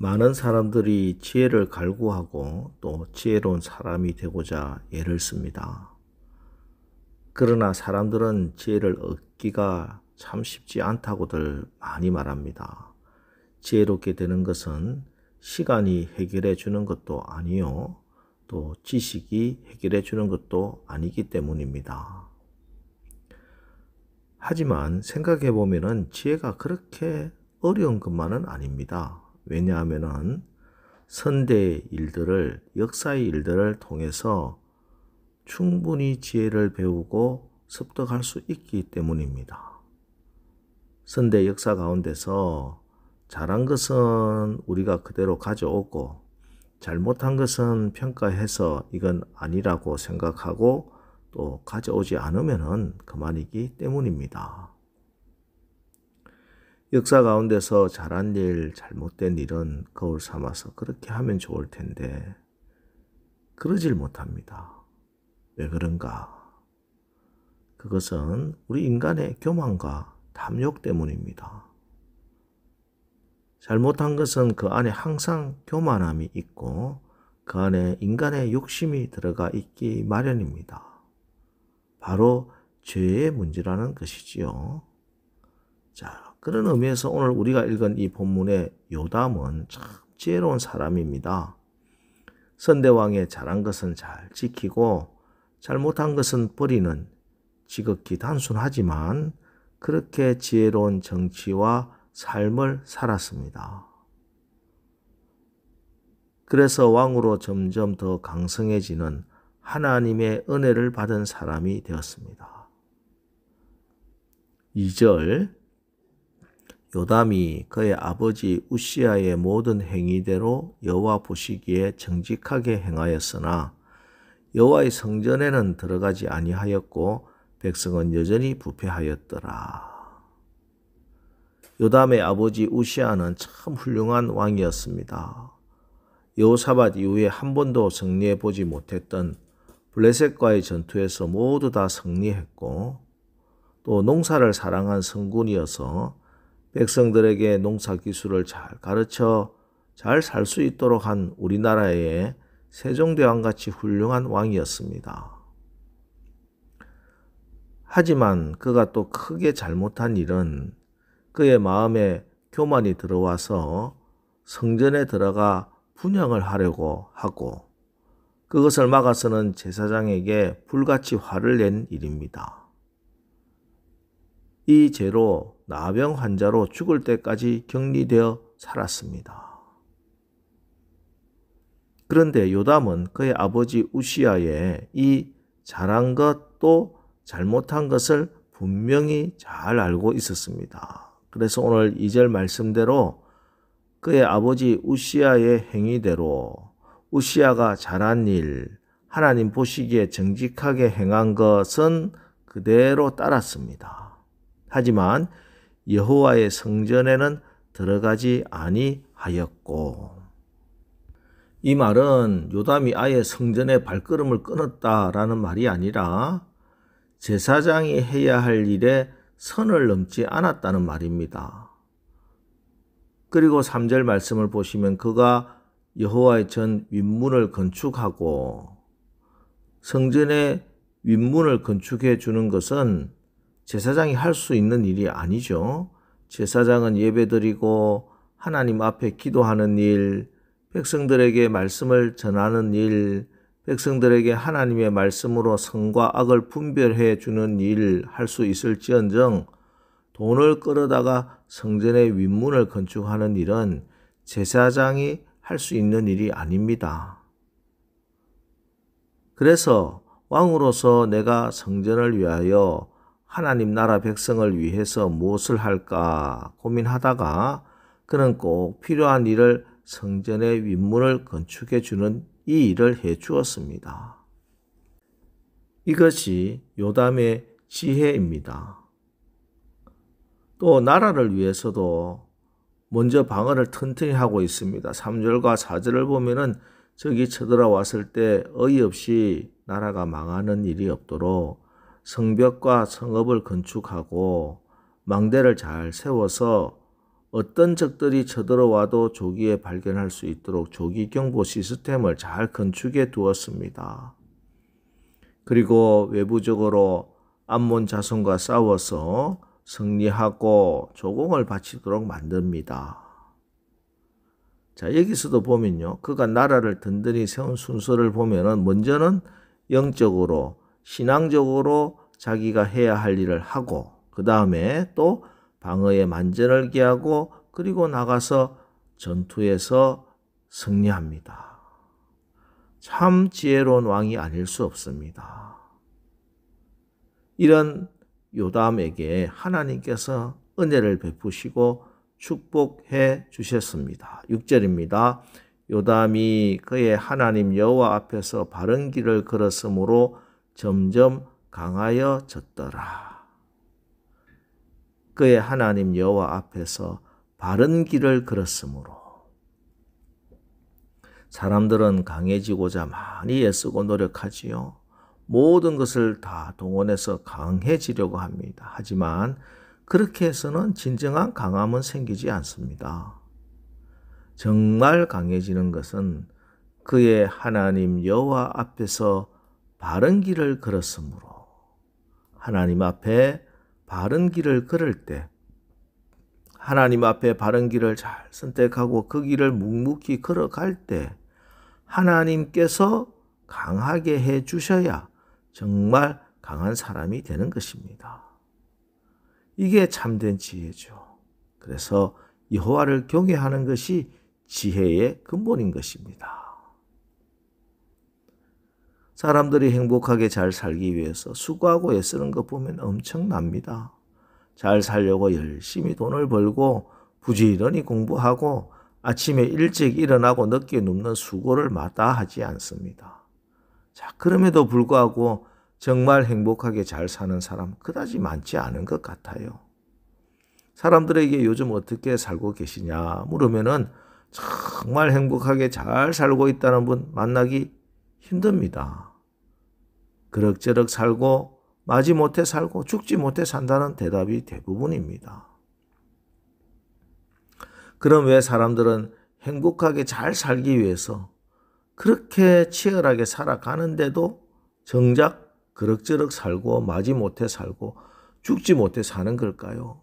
많은 사람들이 지혜를 갈구하고 또 지혜로운 사람이 되고자 애를 씁니다. 그러나 사람들은 지혜를 얻기가 참 쉽지 않다고들 많이 말합니다. 지혜롭게 되는 것은 시간이 해결해 주는 것도 아니요, 또 지식이 해결해 주는 것도 아니기 때문입니다. 하지만 생각해 보면은 지혜가 그렇게 어려운 것만은 아닙니다. 왜냐하면은 선대의 일들을, 역사의 일들을 통해서 충분히 지혜를 배우고 습득할 수 있기 때문입니다. 선대 역사 가운데서 잘한 것은 우리가 그대로 가져오고 잘못한 것은 평가해서 이건 아니라고 생각하고 또 가져오지 않으면 그만이기 때문입니다. 역사 가운데서 잘한 일, 잘못된 일은 거울 삼아서 그렇게 하면 좋을 텐데 그러질 못합니다. 왜 그런가? 그것은 우리 인간의 교만과 탐욕 때문입니다. 잘못한 것은 그 안에 항상 교만함이 있고 그 안에 인간의 욕심이 들어가 있기 마련입니다. 바로 죄의 문제라는 것이지요. 자, 그런 의미에서 오늘 우리가 읽은 이 본문의 요담은 참 지혜로운 사람입니다. 선대왕의 잘한 것은 잘 지키고 잘못한 것은 버리는 지극히 단순하지만 그렇게 지혜로운 정치와 삶을 살았습니다. 그래서 왕으로 점점 더 강성해지는 하나님의 은혜를 받은 사람이 되었습니다. 2절, 요담이 그의 아버지 우시아의 모든 행위대로 여호와 보시기에 정직하게 행하였으나 여호와의 성전에는 들어가지 아니하였고 백성은 여전히 부패하였더라. 요담의 아버지 우시아는 참 훌륭한 왕이었습니다. 여호사밧 이후에 한 번도 승리해 보지 못했던 블레셋과의 전투에서 모두 다 승리했고 또 농사를 사랑한 성군이어서 백성들에게 농사 기술을 잘 가르쳐 잘 살 수 있도록 한 우리나라의 세종대왕같이 훌륭한 왕이었습니다. 하지만 그가 또 크게 잘못한 일은 그의 마음에 교만이 들어와서 성전에 들어가 분향을 하려고 하고 그것을 막아서는 제사장에게 불같이 화를 낸 일입니다. 이 죄로 나병 환자로 죽을 때까지 격리되어 살았습니다. 그런데 요담은 그의 아버지 우시아의 이 잘한 것도 잘못한 것을 분명히 잘 알고 있었습니다. 그래서 오늘 2절 말씀대로 그의 아버지 우시아의 행위대로 우시아가 잘한 일, 하나님 보시기에 정직하게 행한 것은 그대로 따랐습니다. 하지만 여호와의 성전에는 들어가지 아니하였고, 이 말은 요담이 아예 성전에 발걸음을 끊었다라는 말이 아니라 제사장이 해야 할 일에 선을 넘지 않았다는 말입니다. 그리고 3절 말씀을 보시면 그가 여호와의 전 윗문을 건축하고, 성전의 윗문을 건축해 주는 것은 제사장이 할 수 있는 일이 아니죠. 제사장은 예배드리고 하나님 앞에 기도하는 일, 백성들에게 말씀을 전하는 일, 백성들에게 하나님의 말씀으로 선과 악을 분별해 주는 일 할 수 있을지언정 돈을 끌어다가 성전의 윗문을 건축하는 일은 제사장이 할 수 있는 일이 아닙니다. 그래서 왕으로서 내가 성전을 위하여 하나님 나라 백성을 위해서 무엇을 할까 고민하다가 그는 꼭 필요한 일을 성전의 윗문을 건축해 주는 이 일을 해 주었습니다. 이것이 요담의 지혜입니다. 또 나라를 위해서도 먼저 방어를 튼튼히 하고 있습니다. 3절과 4절을 보면은 적이 쳐들어왔을 때 어이없이 나라가 망하는 일이 없도록 성벽과 성읍을 건축하고 망대를 잘 세워서 어떤 적들이 쳐들어와도 조기에 발견할 수 있도록 조기 경보 시스템을 잘 건축해 두었습니다. 그리고 외부적으로 암몬 자손과 싸워서 승리하고 조공을 바치도록 만듭니다. 자, 여기서도 보면요. 그가 나라를 든든히 세운 순서를 보면은 먼저는 영적으로, 신앙적으로 자기가 해야 할 일을 하고, 그 다음에 또 방어에 만전을 기하고, 그리고 나가서 전투에서 승리합니다. 참 지혜로운 왕이 아닐 수 없습니다. 이런 요담에게 하나님께서 은혜를 베푸시고 축복해 주셨습니다. 6절입니다. 요담이 그의 하나님 여호와 앞에서 바른 길을 걸었으므로 점점 강하여졌더라. 그의 하나님 여호와 앞에서 바른 길을 걸었으므로. 사람들은 강해지고자 많이 애쓰고 노력하지요. 모든 것을 다 동원해서 강해지려고 합니다. 하지만 그렇게 해서는 진정한 강함은 생기지 않습니다. 정말 강해지는 것은 그의 하나님 여호와 앞에서 바른 길을 걸었으므로, 하나님 앞에 바른 길을 걸을 때, 하나님 앞에 바른 길을 잘 선택하고 그 길을 묵묵히 걸어갈 때 하나님께서 강하게 해 주셔야 정말 강한 사람이 되는 것입니다. 이게 참된 지혜죠. 그래서 여호와를 경외하는 것이 지혜의 근본인 것입니다. 사람들이 행복하게 잘 살기 위해서 수고하고 애쓰는 것 보면 엄청납니다. 잘 살려고 열심히 돈을 벌고 부지런히 공부하고 아침에 일찍 일어나고 늦게 눕는 수고를 마다하지 않습니다. 자, 그럼에도 불구하고 정말 행복하게 잘 사는 사람 그다지 많지 않은 것 같아요. 사람들에게 요즘 어떻게 살고 계시냐 물으면은 정말 행복하게 잘 살고 있다는 분 만나기 힘듭니다. 그럭저럭 살고 마지못해 살고 죽지 못해 산다는 대답이 대부분입니다. 그럼 왜 사람들은 행복하게 잘 살기 위해서 그렇게 치열하게 살아가는데도 정작 그럭저럭 살고 마지못해 살고 죽지 못해 사는 걸까요?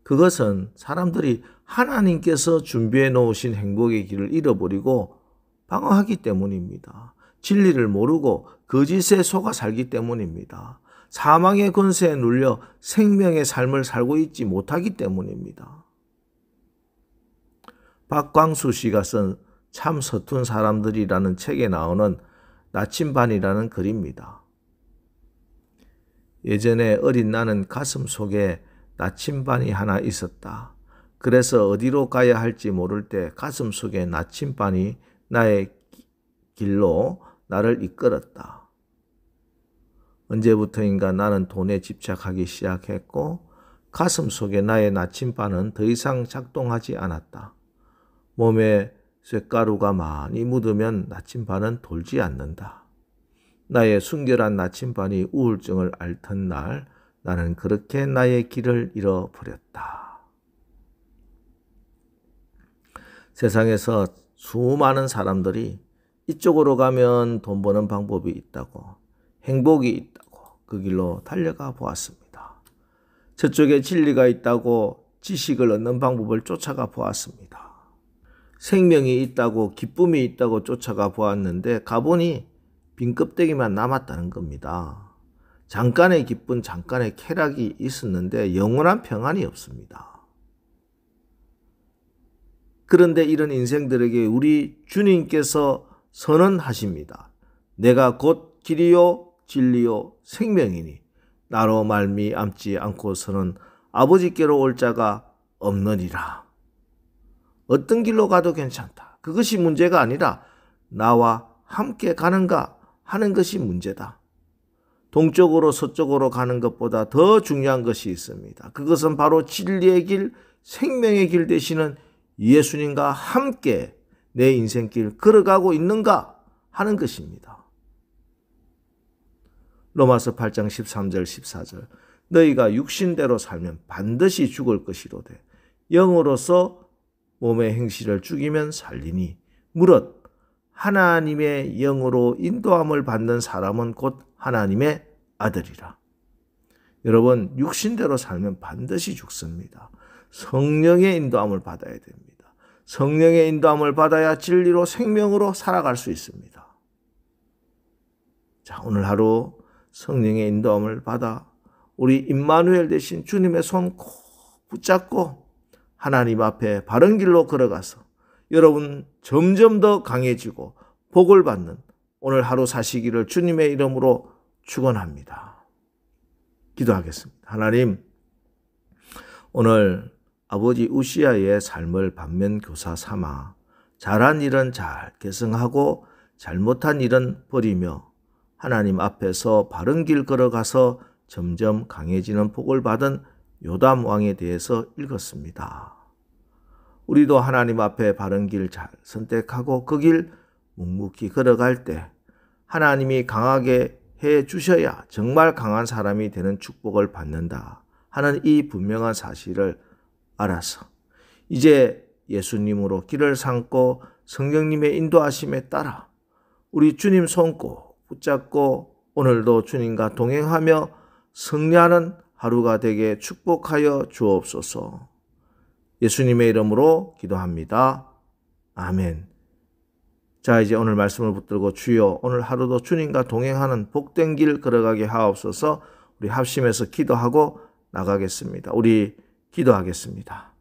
그것은 사람들이 하나님께서 준비해 놓으신 행복의 길을 잃어버리고 방황하기 때문입니다. 진리를 모르고 거짓에 속아 살기 때문입니다. 사망의 권세에 눌려 생명의 삶을 살고 있지 못하기 때문입니다. 박광수 씨가 쓴 참 서툰 사람들이라는 책에 나오는 나침반이라는 글입니다. 예전에 어린 나는 가슴 속에 나침반이 하나 있었다. 그래서 어디로 가야 할지 모를 때 가슴 속에 나침반이 나의 길로 나를 이끌었다. 언제부터인가 나는 돈에 집착하기 시작했고 가슴 속에 나의 나침반은 더 이상 작동하지 않았다. 몸에 쇳가루가 많이 묻으면 나침반은 돌지 않는다. 나의 순결한 나침반이 우울증을 앓던 날 나는 그렇게 나의 길을 잃어버렸다. 세상에서 수많은 사람들이 이쪽으로 가면 돈 버는 방법이 있다고, 행복이 있다고 그 길로 달려가 보았습니다. 저쪽에 진리가 있다고 지식을 얻는 방법을 쫓아가 보았습니다. 생명이 있다고 기쁨이 있다고 쫓아가 보았는데 가보니 빈 껍데기만 남았다는 겁니다. 잠깐의 기쁨, 잠깐의 쾌락이 있었는데 영원한 평안이 없습니다. 그런데 이런 인생들에게 우리 주님께서 선언하십니다. 내가 곧 길이요 진리요 생명이니 나로 말미암지 않고서는 아버지께로 올 자가 없느니라. 어떤 길로 가도 괜찮다. 그것이 문제가 아니라 나와 함께 가는가 하는 것이 문제다. 동쪽으로 서쪽으로 가는 것보다 더 중요한 것이 있습니다. 그것은 바로 진리의 길, 생명의 길 되시는 예수님과 함께 내 인생길 걸어가고 있는가 하는 것입니다. 로마서 8장 13절 14절 너희가 육신대로 살면 반드시 죽을 것이로되 영으로서 몸의 행실을 죽이면 살리니 무릇 하나님의 영으로 인도함을 받는 사람은 곧 하나님의 아들이라. 여러분, 육신대로 살면 반드시 죽습니다. 성령의 인도함을 받아야 됩니다. 성령의 인도함을 받아야 진리로 생명으로 살아갈 수 있습니다. 자, 오늘 하루 성령의 인도함을 받아 우리 임마누엘 되신 주님의 손 꼭 붙잡고 하나님 앞에 바른 길로 걸어가서 여러분 점점 더 강해지고 복을 받는 오늘 하루 사시기를 주님의 이름으로 축원합니다. 기도하겠습니다. 하나님, 오늘 아버지 우시아의 삶을 반면교사 삼아 잘한 일은 잘 계승하고 잘못한 일은 버리며 하나님 앞에서 바른 길 걸어가서 점점 강해지는 복을 받은 요담 왕에 대해서 읽었습니다. 우리도 하나님 앞에 바른 길 잘 선택하고 그 길 묵묵히 걸어갈 때 하나님이 강하게 해 주셔야 정말 강한 사람이 되는 축복을 받는다 하는 이 분명한 사실을 알아서 이제 예수님으로 길을 삼고 성령님의 인도하심에 따라 우리 주님 손 꼭 붙잡고 오늘도 주님과 동행하며 승리하는 하루가 되게 축복하여 주옵소서. 예수님의 이름으로 기도합니다. 아멘. 자, 이제 오늘 말씀을 붙들고 주여 오늘 하루도 주님과 동행하는 복된 길 걸어가게 하옵소서. 우리 합심해서 기도하고 나가겠습니다. 우리 기도하겠습니다.